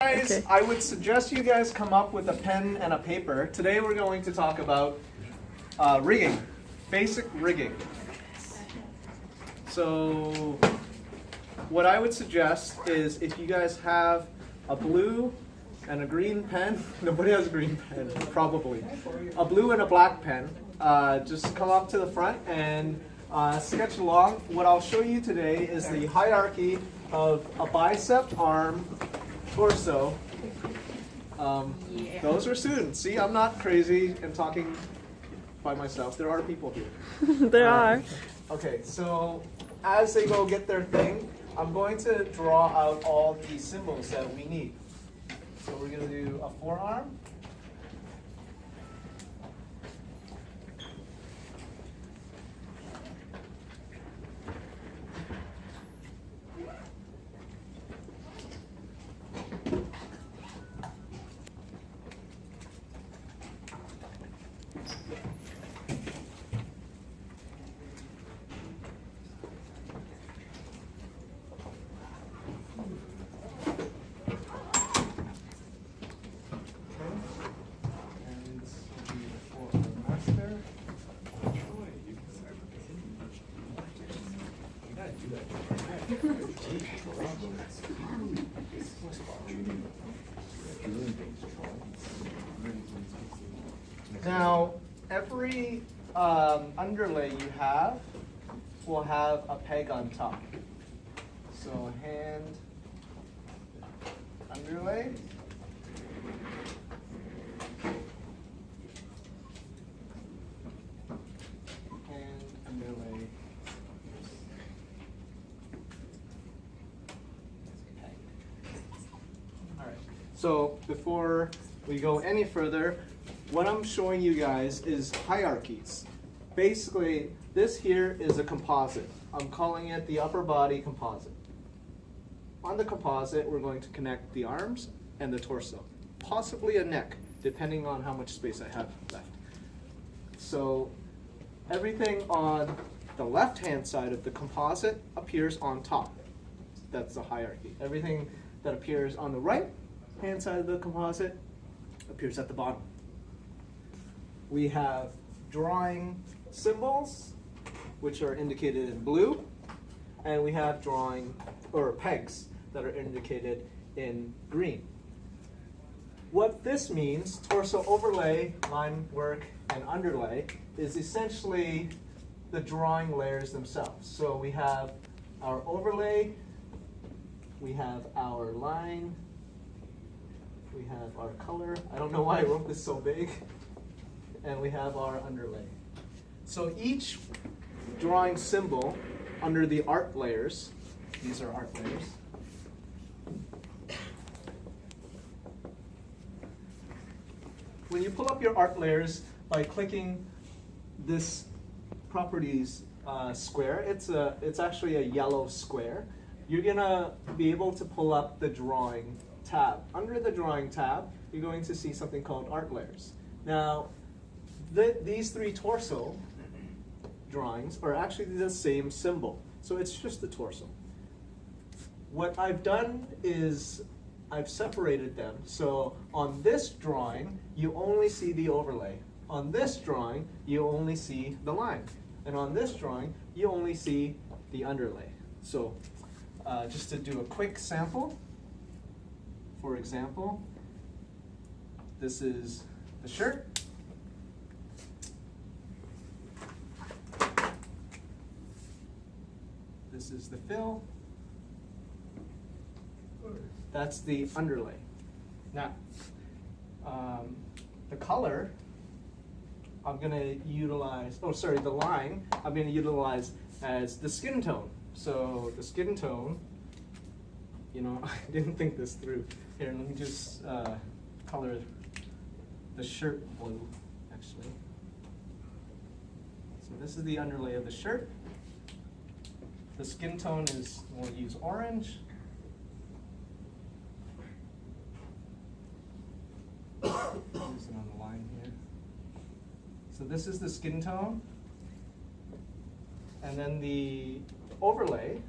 Guys, Okay. I would suggest you guys come up with a pen and a paper. Today we're going to talk about rigging, basic rigging. So what I would suggest is if you guys have a blue and a green pen, nobody has a green pen, probably. A blue and a black pen, just come up to the front and sketch along. What I'll show you today is the hierarchy of a bicep, arm, torso. Those are students. See, I'm not crazy and talking by myself. There are people here. There are. Okay, so as they go get their thing, I'm going to draw out all the symbols that we need. So we're going to do a forearm. Now, every underlay you have will have a peg on top. So hand underlay. Hand underlay. Peg. All right. So before we go any further, what I'm showing you guys is hierarchies. Basically, this here is a composite. I'm calling it the upper body composite. On the composite, we're going to connect the arms and the torso, possibly a neck, depending on how much space I have left. So everything on the left-hand side of the composite appears on top. That's the hierarchy. Everything that appears on the right-hand side of the composite appears at the bottom. We have drawing symbols, which are indicated in blue, and we have drawing or pegs that are indicated in green. What this means, torso overlay, line work, and underlay, is essentially the drawing layers themselves. So we have our overlay, we have our line, we have our color. I don't know why I wrote this so big. And we have our underlay. So each drawing symbol under the art layers, these are art layers, when you pull up your art layers by clicking this properties square, it's actually a yellow square, you're gonna be able to pull up the drawing tab. Under the drawing tab, you're going to see something called art layers. Now, these three torso drawings are actually the same symbol. So it's just the torso. What I've done is I've separated them. So on this drawing, you only see the overlay. On this drawing, you only see the line. And on this drawing, you only see the underlay. So just to do a quick sample, for example, this is the shirt. This is the fill. That's the underlay. Now, the color, I'm going to utilize, the line, I'm going to utilize as the skin tone. So the skin tone, I didn't think this through. Here, let me just color the shirt blue, actually. So this is the underlay of the shirt. The skin tone is, we'll use orange. Use it on the line here. So this is the skin tone. And then the overlay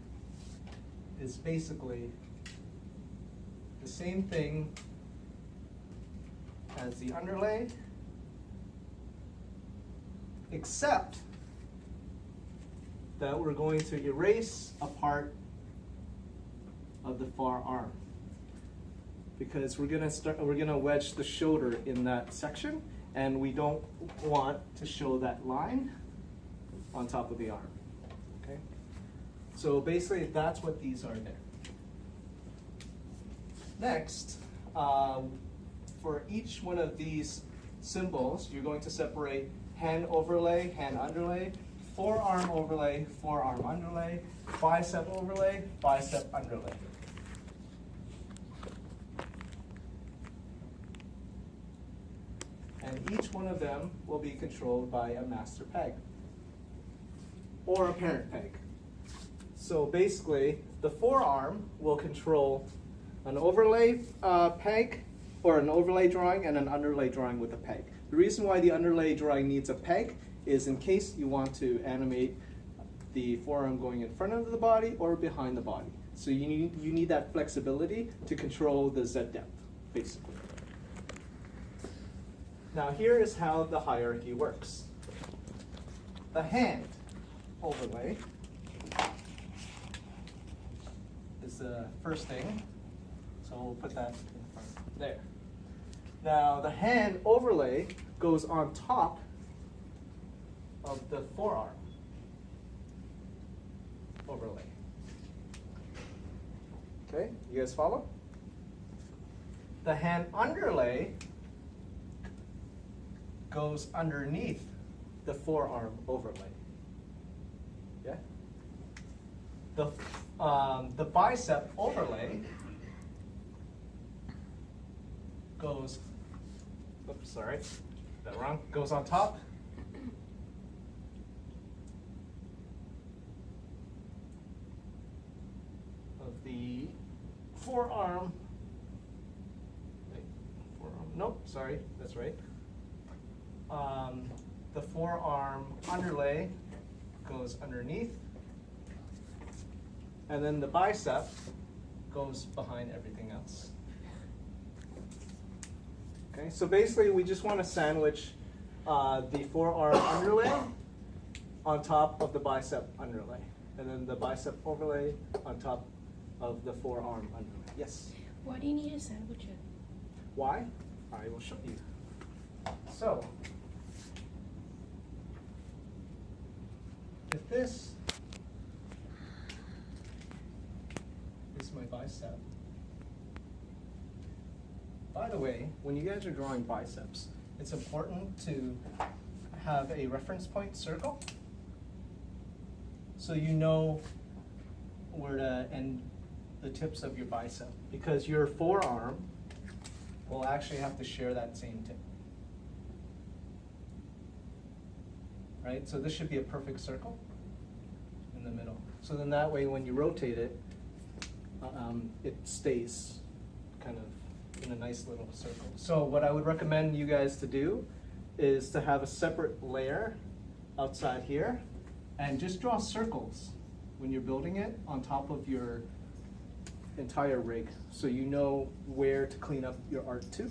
is basically the same thing as the underlay, except that we're going to erase a part of the forearm, because we're gonna wedge the shoulder in that section, and we don't want to show that line on top of the arm. Okay? So basically that's what these are there. Next, for each one of these symbols, you're going to separate hand overlay, hand underlay, forearm overlay, forearm underlay, bicep overlay, bicep underlay. And each one of them will be controlled by a master peg or a parent peg. So basically, the forearm will control an overlay peg, or an overlay drawing, and an underlay drawing with a peg. The reason why the underlay drawing needs a peg is in case you want to animate the forearm going in front of the body or behind the body. So you need that flexibility to control the Z depth, basically. Now here is how the hierarchy works. The hand overlay is the first thing, so we'll put that in front there. Now the hand overlay goes on top of the forearm overlay. Okay, you guys follow? The hand underlay goes underneath the forearm overlay. Yeah? The bicep overlay goes, oops, sorry, that wrong, goes on top of the forearm, nope, sorry, that's right. The forearm underlay goes underneath, and then the bicep goes behind everything else. Okay, so basically we just want to sandwich the forearm underlay on top of the bicep underlay, and then the bicep overlay on top of the forearm underlay. Yes? Why do you need to sandwich it? Why? I will show you. So, if this is my bicep, by the way, when you guys are drawing biceps, it's important to have a reference point circle so you know where to end the tips of your bicep, because your forearm will actually have to share that same tip. Right? So this should be a perfect circle in the middle. So then that way when you rotate it, it stays kind of in a nice little circle. So what I would recommend you guys to do is to have a separate layer outside here and just draw circles when you're building it on top of your entire rig, so you know where to clean up your art to,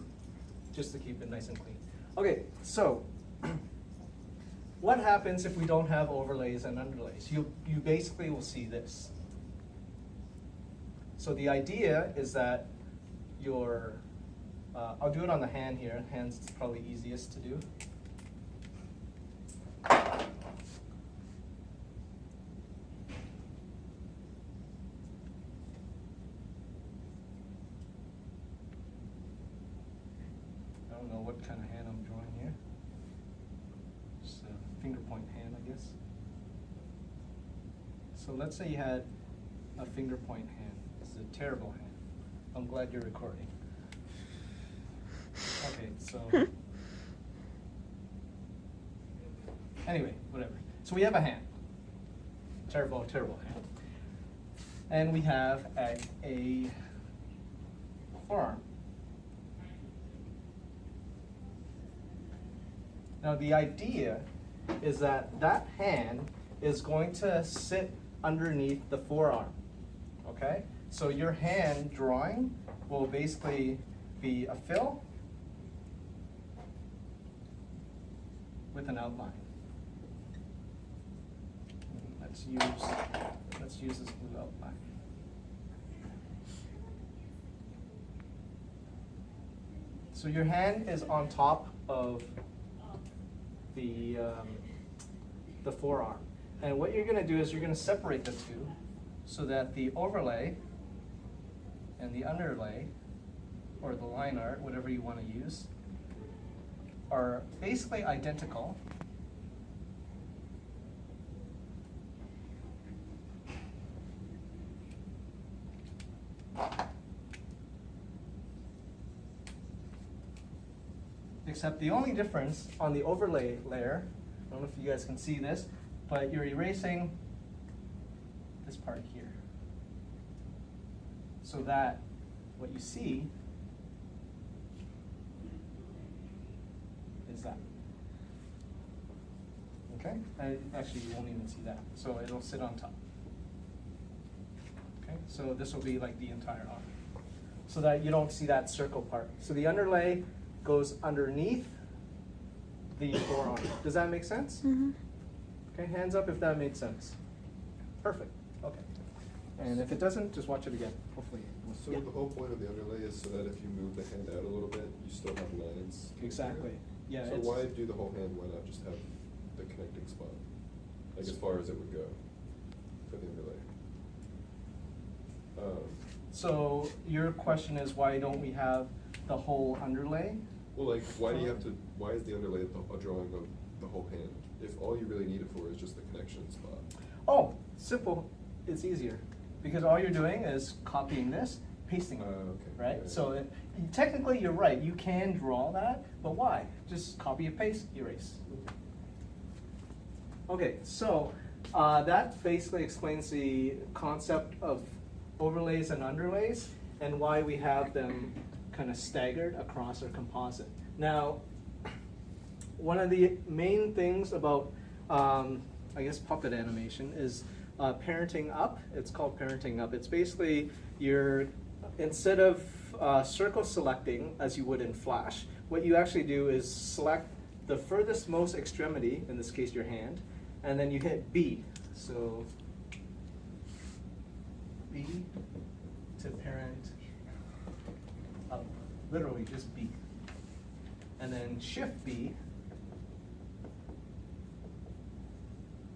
just to keep it nice and clean. Okay, so what happens if we don't have overlays and underlays? You basically will see this. So the idea is that your, I'll do it on the hand here. Hand's probably easiest to do. I don't know what kind of hand I'm drawing here. Just a finger point hand, I guess. So let's say you had a finger point hand. This is a terrible hand. I'm glad you're recording. Okay, so anyway, whatever. So we have a hand. Terrible, terrible hand. And we have a forearm. Now the idea is that that hand is going to sit underneath the forearm, okay? So your hand drawing will basically be a fill with an outline. Let's use this blue outline. So your hand is on top of the forearm. And what you're going to do is you're going to separate the two so that the overlay and the underlay, or the line art, whatever you want to use, are basically identical. Except the only difference on the overlay layer, I don't know if you guys can see this, but you're erasing this part here. So that what you see is that. Okay? Actually, you won't even see that. So it'll sit on top. Okay? So this will be like the entire arm. So that you don't see that circle part. So the underlay goes underneath the forearm. Does that make sense? Mm-hmm. Okay, hands up if that made sense. Perfect. Okay. And if it doesn't, just watch it again. Hopefully. So the whole point of the underlay is so that if you move the hand out a little bit, you still have lines. Exactly. Yeah. So why do the whole hand? Why not just have the connecting spot? Like as far as it would go for the underlay. So your question is, why don't we have the whole underlay? Well, like, why do you have to? Why is the underlay a drawing of the whole hand? If all you really need it for is just the connection spot. Oh, simple. It's easier because all you're doing is copying this, pasting it, Okay. right? So technically, you're right. You can draw that, but why? Just copy and paste, erase. Okay, so that basically explains the concept of overlays and underlays and why we have them kind of staggered across our composite. Now, one of the main things about, I guess, puppet animation is parenting up. It's called parenting up. It's basically instead of circle selecting as you would in Flash, what you actually do is select the furthest most extremity, in this case your hand, and then you hit B. So B to parent up. Literally just B. And then Shift B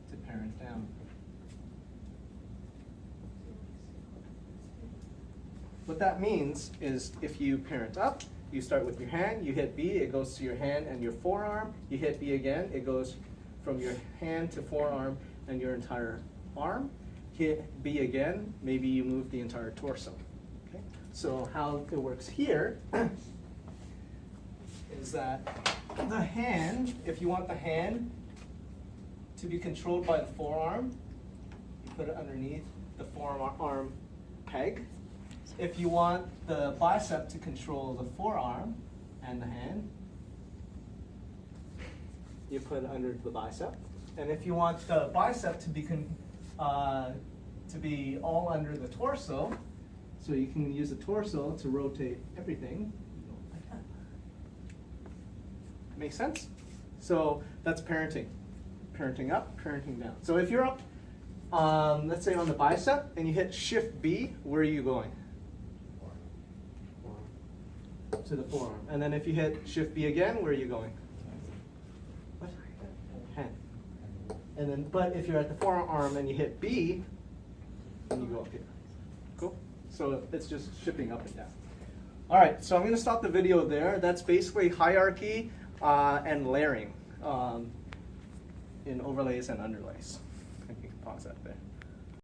to parent down. What that means is if you parent up, you start with your hand, you hit B, it goes to your hand and your forearm. You hit B again, it goes from your hand to forearm and your entire arm. Hit B again, maybe you move the entire torso. Okay? So how it works here is that the hand, if you want the hand to be controlled by the forearm, you put it underneath the forearm peg. If you want the bicep to control the forearm and the hand, you put it under the bicep. And if you want the bicep to be all under the torso, so you can use the torso to rotate everything, like that. Make sense? So that's parenting. Parenting up, parenting down. So if you're up, let's say on the bicep, and you hit Shift B, where are you going? To the forearm. And then if you hit Shift B again, where are you going? What? Hand. And then, but if you're at the forearm and you hit B, then you go up here. Cool? So it's just shifting up and down. All right, so I'm going to stop the video there. That's basically hierarchy and layering in overlays and underlays. I think you can pause that there.